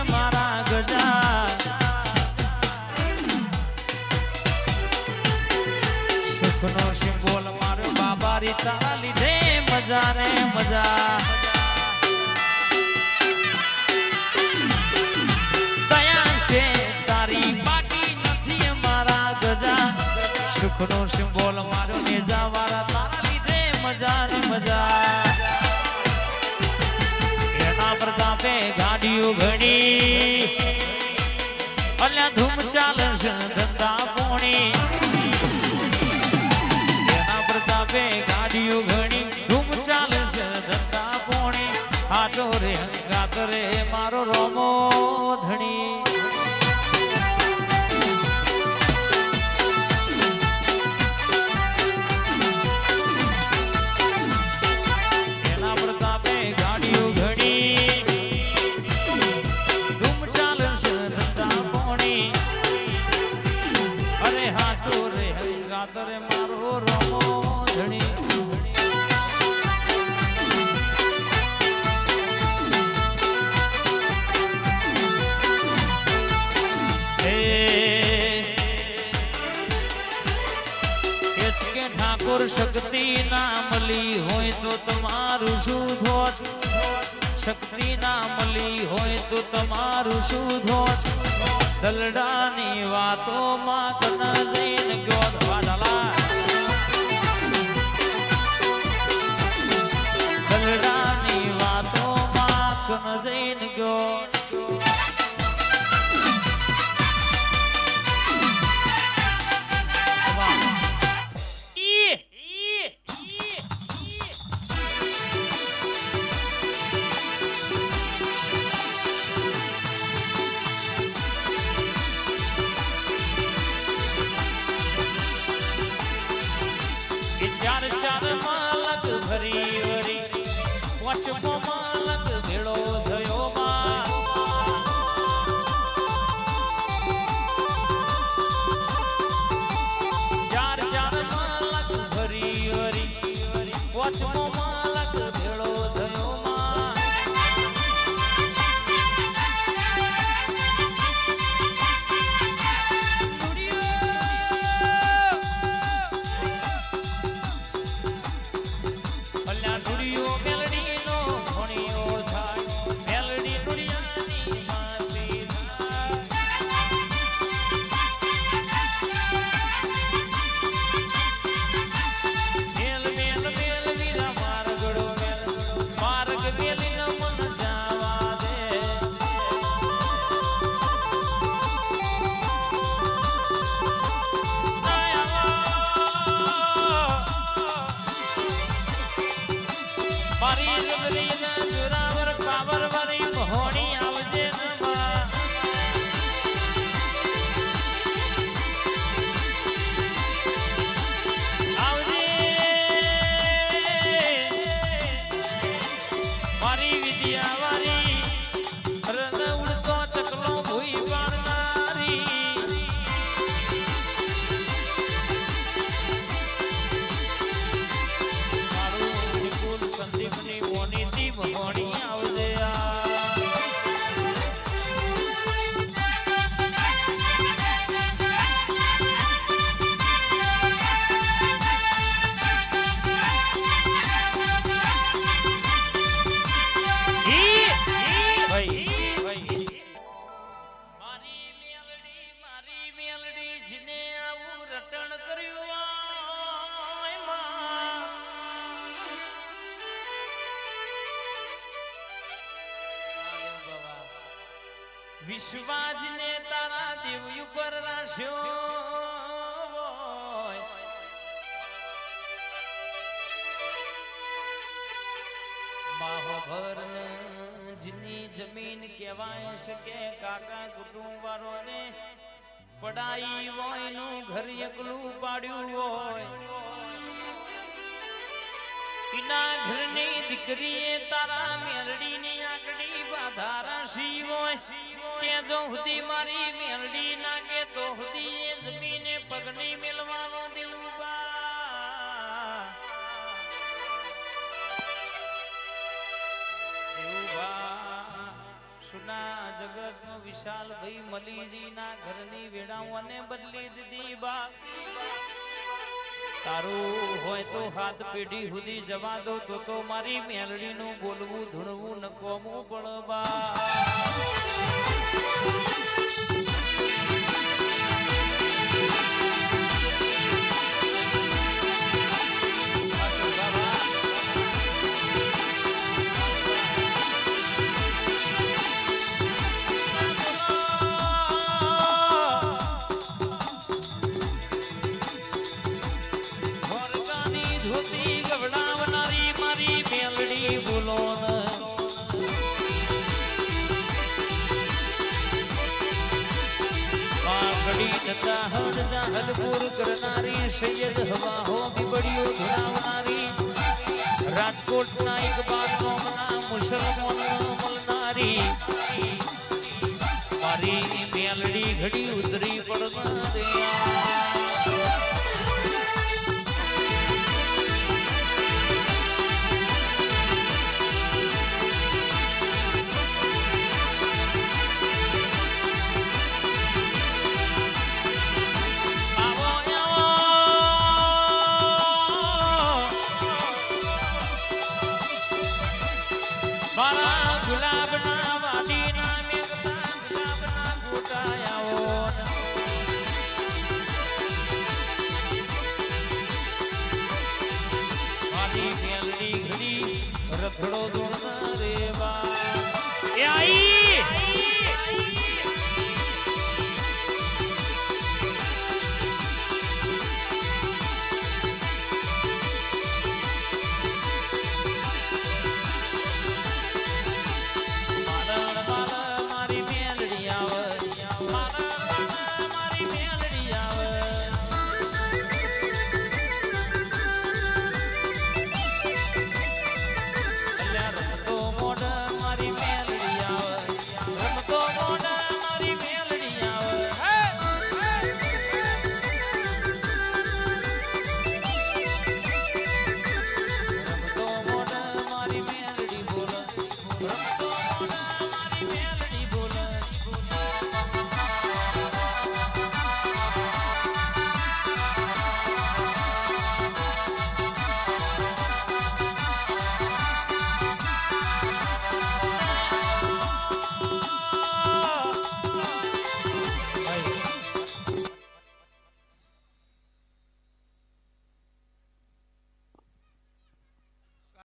મારા ગજા સુખનો સિમ્બોલ મારો બાબારી તારા લીધે મજા ને મજા દયા છે તારી બાકી નથી મારા ગજા સુખનો સિમ્બોલ મારો નેજા વાળા તારા લીધે મજા ને મજા એના પ્રતાપે ગાડીઓ ઘણી અલ્યા ધૂમ ચાલે છે ધંધા પોણી એના પ્રતાપે ગાડીઓ ઘણી ધૂમ ચાલે છે ધંધા પોણી આટો રે હંગાત રે મારો રોમો ધણી રે મારો રોમો ધણી કે ઠાકોર શક્તિ ના મળી હોય તો તમારું શું ધોત શક્તિ ના મળી હોય તો તમારું શું ધોત દલડાની વાતો માં કના જઈને ગયો વાડાલા દલડાની વાતો માં કના જઈને ગયો ચાર માલક ભરી વરી વચમો માલક ભેળો થયો માં ચાર માલક ભરી વરી વચમો માલક ભેળો થયો માં વિશ્વાસ ને તારા દેવ ઉપર રાખ્યો બાહોભર જની જમીન કહેવાય છે કે કાકા કુટુંબ વાળોને પડાઈ હોય નું ઘર એકલું પાડ્યું હોય ઇના ઘરની દીકરીએ તારા મેલડીની આંકડી બાધારા સી હોય કે જો હુદી મારી મેલડી નાગે તો હુદી એ જમીને પગની મેલવાનો દિલુબા વિશ્વના જગતનો વિશાલ ભાઈ મલીજીના ઘરની વેડાઓને બદલી દીધી બા તારું હોય તો હાથ પેઢી સુધી જવા દો તો મારી મેલડીનું બોલવું ધૂણવું નકોમું પડબા ગવડાવનારી મારી મેલડી બોલો હલપુર કરનારી સૈયદ હવા હો બીબડીઓ ધરાવનારી રાજકોટના એક બાદમાં મુસલમાન મળનારી મારી મેલડી ઘડી ઉતરી પડનારી